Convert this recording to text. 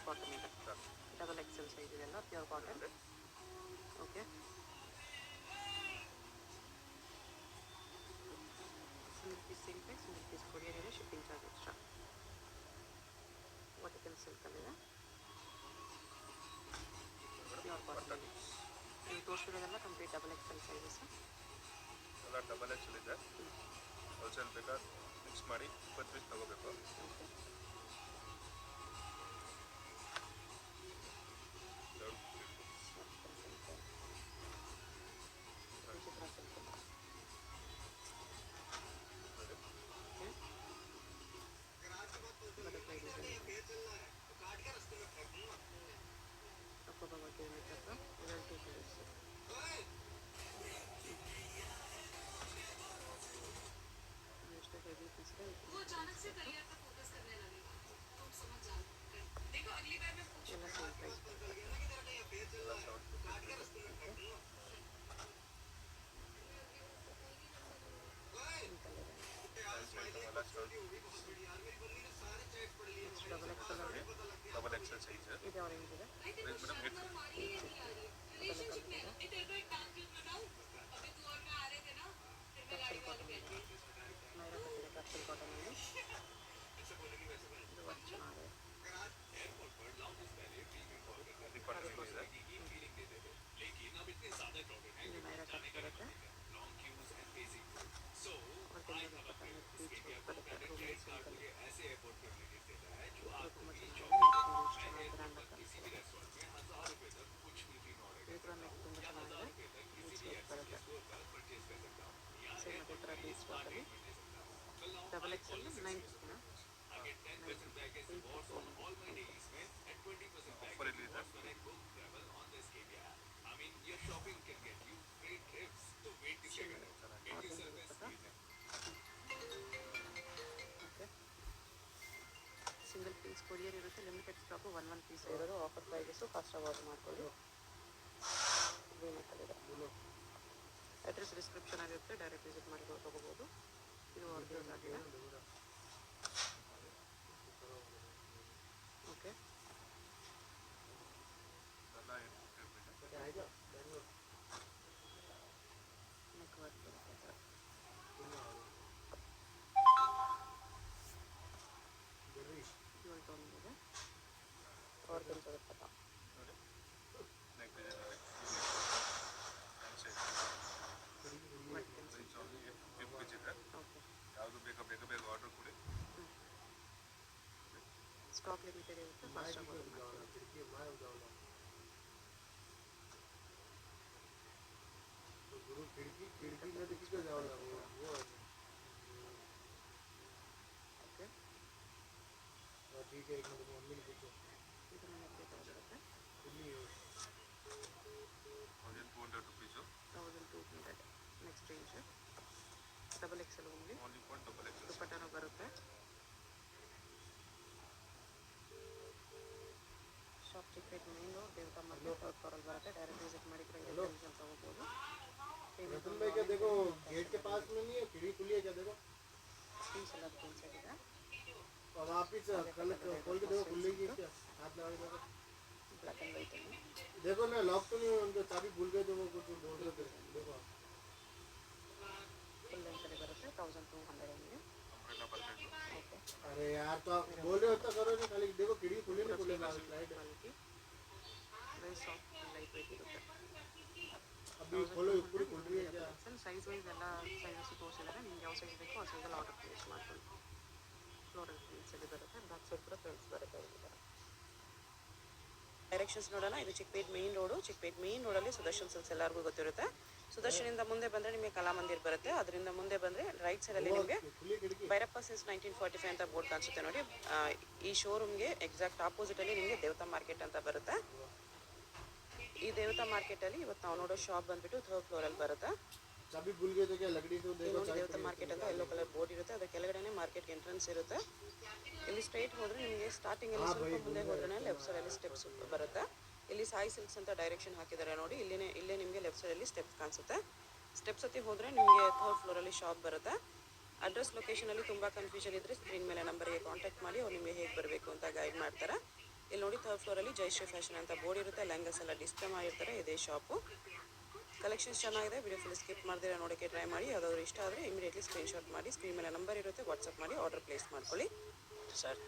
Cotton ಇದೆ, double XL size ಇದೆಲ್ಲ pure cotton. Okay, single piece silk, single piece courier ಇದೆ, shipping charge extra. Vertical ಸಿಲ್ಕಲ್ಲಿದೆ, pure cotton. ನೀವು ತೋರಿಸಿರೋದೆಲ್ಲ complete double XL sizes ಎಲ್ಲ double XL ಇದೆ. Wholesale ಬೇಕಾದ್ರೆ ಮಿಕ್ಸ್ ಮಾಡಿ 20 ಪೀಸ್ ತಗೋಬೇಕು. ಡಬಲ್ ಎಕ್ಸೆಲ್ ಸೈಜ್ ಇದು ಆರೆಂಜ್ ಇದೆ, ಕ್ಯಾಪ್ಸೂಲ್ ಕಾಟನಲ್ಲಿ ಇದು ವರ್ಕ್ ಚೆನ್ನಾಗಿದೆ. ಇದು ನೈರಾ ಕಟ್ ಬರುತ್ತೆ, ಬೀಚ್ ಬರುತ್ತೆ, ರೂಮ್ ಸಿಲ್ಕಲ್ಲಿ ತುಂಬ ಚೆನ್ನಾಗಿ ಗ್ರ್ಯಾಂಡ್ ಕಾಣಿಸ್ತಿದೆ. ಈ ಥರ ನೆಕ್ ತುಂಬ ಚೆನ್ನಾಗಿದೆ, ಬೀಚ್ ಲುಕ್ ಬರುತ್ತೆ. ಸೇಮ್ ಅದೇ ಥರ ಬೀಚ್ ವರ್ಕಲ್ಲಿ ಡಬಲ್ ಎಕ್ಸೆಲ್ 950 ಆಫರ್ ಇಲ್ಲಿ ಇದೆ. ಓಕೆ, ಸಿಂಗಲ್ ಪೀಸ್ ಕೊರಿಯರ್ ಇರುತ್ತೆ, ಲಿಮಿಟೆಡ್ ಸ್ಟಾಕು, ಒನ್ ಪೀಸ್ ಇರೋದು. ಆಫರ್ ಪ್ರೈಸಸ್ಸು ಫಾಸ್ಟಾಗಿ ಆರ್ಡರ್ ಮಾಡ್ಕೊಳ್ಳಿ. ಗ್ರೀನಕ್ಕಲ್ಲಿದೆ, ಅಡ್ರೆಸ್ ಡಿಸ್ಕ್ರಿಪ್ಷನ್ ಆಗಿರುತ್ತೆ, ಡೈರೆಕ್ಟ್ ವಿಸಿಟ್ ಮಾಡಿ ತೊಗೋಬೋದು. ಇದು ಆರ್ಡರ್ ಆಗಿದೆ. ಓಕೆ, ನೆಕ್ ವರ್ಕ್ ಬರುತ್ತೆ, ಡ್ಯುಯಲ್ ಟೋನ್ ಇದೆ, ಆರ್ಗನ್ಸ್ ಬರುತ್ತೆ. ಯಾವುದು ಬೇಗ ಬೇಗ ಬೇಗ ಆರ್ಡರ್ ಕೊಡಿ. ಸ್ಟಾಕ್ ಲಿಮಿಟೆಡ್ ಇರುತ್ತೆ, ಫಾಸ್ಟಾಗಿ ಆರ್ಡರ್ ಮಾಡ್ತೀವಿ. ಓಕೆ, ಇದನ್ನು ನೆಕ್ ಬೇಕಾಗಿರುತ್ತೆ, 1200 rupees. 1200 next range. Double XL only, double XL ದುಪ್ಪಟ್ಟನೂ ಬರುತ್ತೆ. Shop Chickpet main road, Devatha market, third ಫ್ಲೋರಲ್ಲಿ ಬರುತ್ತೆ. ಡೈರೆಕ್ಟ್ ವಿಸಿಟ್ ಮಾಡಿ ಕಮಿಷನ್ ತೊಗೋಬೋದು. ಪೀಸ್ ಎಲ್ಲ ಇನ್ಸೈಡ್ ಇದೆ, ಬ್ಲ್ಯಾಕ್ ಆ್ಯಂಡ್ ವೈಟಲ್ಲಿ. देखो ना लॉक तो नहीं उनको चाबी भूल गए तो वो कुछ बोल रहे थे. देखो ಫುಲ್ ಲೆಂತಲ್ಲಿ ಬರುತ್ತೆ, 1200 ನಿಮಗೆ. ಓಕೆ, अरे यार तो आप बोल रहे हो तो करो नहीं, खाली देखो खिड़की खुली नहीं खुले light quality very soft light weight ಇರುತ್ತೆ. अभी खोलो पूरी खुल रही है क्या. ಸೈಜ್ ವೈಸ್ ಎಲ್ಲ ಸೈಜಸ್ ತೋರಿಸಿದ್ದಾರೆ, ನಿಮ್ಗೆ ಯಾವ ಸೈಜ್ ಬೇಕೋ ಆ ಸೈಜಲ್ಲಿ ಆರ್ಡರ್ ಪ್ಲೇಸ್ ಮಾಡ್ಕೊಳ್ಳಿ. ಫ್ಲೋರಲ್ ಪ್ರಿಂಟ್ಸಲ್ಲಿ ಬರುತ್ತೆ, ಬ್ಯಾಕ್ ಸೈಡ್ ಕೂಡ ಪ್ರಿಂಟ್ಸ್ ಬರುತ್ತೆ. ಡೈರೆಕ್ಷನ್ಸ್ ನೋಡೋಣ. ಇದು Chickpet main road. Chickpet main ರೋಡಲ್ಲಿ ಸುದರ್ಶನ್ ಸಿಲ್ಕ್ಸ್ ಎಲ್ಲರಿಗೂ ಗೊತ್ತಿರುತ್ತೆ. ಸುದರ್ಶನಿಂದ ಮುಂದೆ ಬಂದರೆ ನಿಮಗೆ ಕಲಾಮಂದಿರ್ ಬರುತ್ತೆ. ಅದರಿಂದ ಮುಂದೆ ಬಂದರೆ ರೈಟ್ ಸೈಡಲ್ಲಿ ನಿಮಗೆ ಭೈರಪ್ಪ ಸಿನ್ಸ್ 1945 ಅಂತ ಬೋರ್ಡ್ ಕಾಣಿಸುತ್ತೆ ನೋಡಿ. ಈ ಶೋರೂಮ್ಗೆ ಎಕ್ಸಾಕ್ಟ್ ಆಪೋಸಿಟಲ್ಲಿ ನಿಮಗೆ ದೇವತಾ ಮಾರ್ಕೆಟ್ ಅಂತ ಬರುತ್ತೆ. ಈ ದೇವತಾ ಮಾರ್ಕೆಟಲ್ಲಿ ಇವತ್ತು ನಾವು ನೋಡೋ ಶಾಪ್ ಬಂದುಬಿಟ್ಟು ಥರ್ಡ್ ಫ್ಲೋರಲ್ಲಿ ಬರುತ್ತೆ. ದೇವತಾ ಮಾರ್ಕೆಟ್ ಅಂತ ಯೆಲ್ಲೋ ಕಲರ್ ಬೋರ್ಡ್ ಇರುತ್ತೆ, ಅದರ ಕೆಳಗಡೆ ಮಾರ್ಕೆಟ್ ಎಂಟ್ರೆನ್ಸ್ ಇರುತ್ತೆ. ಇಲ್ಲಿ ಸ್ಟ್ರೈಟ್ ಹೋದರೆ ನಿಮಗೆ ಸ್ಟಾರ್ಟಿಂಗಲ್ಲಿ ಸ್ವಲ್ಪ ಮುಂದೆ ಹೋದ್ರೆ ಲೆಫ್ಟ್ ಸೈಡಲ್ಲಿ ಸ್ಟೆಪ್ಸ್ ಬರುತ್ತೆ. ಇಲ್ಲಿ ಸಾಯಿ ಸಿಲ್ಕ್ಸ್ ಅಂತ ಡೈರೆಕ್ಷನ್ ಹಾಕಿದ್ದಾರೆ ನೋಡಿ. ಇಲ್ಲೇ ನಿಮಗೆ ಲೆಫ್ಟ್ ಸೈಡಲ್ಲಿ ಸ್ಟೆಪ್ಸ್ ಕಾಣಿಸುತ್ತೆ. ಸ್ಟೆಪ್ಸ್ ಹತ್ತಿ ಹೋದರೆ ನಿಮಗೆ ಥರ್ಡ್ ಫ್ಲೋರಲ್ಲಿ ಶಾಪ್ ಬರುತ್ತೆ. ಅಡ್ರೆಸ್ ಲೊಕೇಶನಲ್ಲಿ ತುಂಬ ಕನ್ಫ್ಯೂಷನ್ ಇದ್ದರೆ ಸ್ಕ್ರೀನ್ ಮೇಲೆ ನಂಬರಿಗೆ ಕಾಂಟ್ಯಾಕ್ಟ್ ಮಾಡಿ ಅವ್ರು ನಿಮಗೆ ಹೇಗೆ ಬರಬೇಕು ಅಂತ ಗೈಡ್ ಮಾಡ್ತಾರೆ. ಇಲ್ಲಿ ನೋಡಿ ಥರ್ಡ್ ಫ್ಲೋರಲ್ಲಿ ಜಯಶ್ರೀ ಫ್ಯಾಷನ್ ಅಂತ ಬೋರ್ಡ್ ಇರುತ್ತೆ. ಲೆಹಂಗಾಸ್ ಎಲ್ಲ ಡಿಸ್ಪ್ಲೇ ಮಾಡಿರ್ತಾರೆ. ಇದೇ ಶಾಪು. ಕಲೆಕ್ಷನ್ಸ್ ಚೆನ್ನಾಗಿದೆ. ವಿಡಿಯೋ ಫುಲ್ ಸ್ಕಿಪ್ ಮಾಡ್ದಿರ ನೋಡೋಕ್ಕೆ ಟ್ರೈ ಮಾಡಿ. ಯಾವುದಾದ್ರು ಇಷ್ಟ ಆದರೆ ಇಮಿಡಿಯೇಟ್ಲಿ ಸ್ಕ್ರೀನ್ಶಾಟ್ ಮಾಡಿ, ಸ್ಕ್ರೀನ್ ಮೇಲೆ ನಂಬರ್ ಇರುತ್ತೆ, ವಾಟ್ಸಪ್ ಮಾಡಿ ಆರ್ಡರ್ ಪ್ಲೇಸ್ ಮಾಡ್ಕೊಳ್ಳಿ. ಸರ್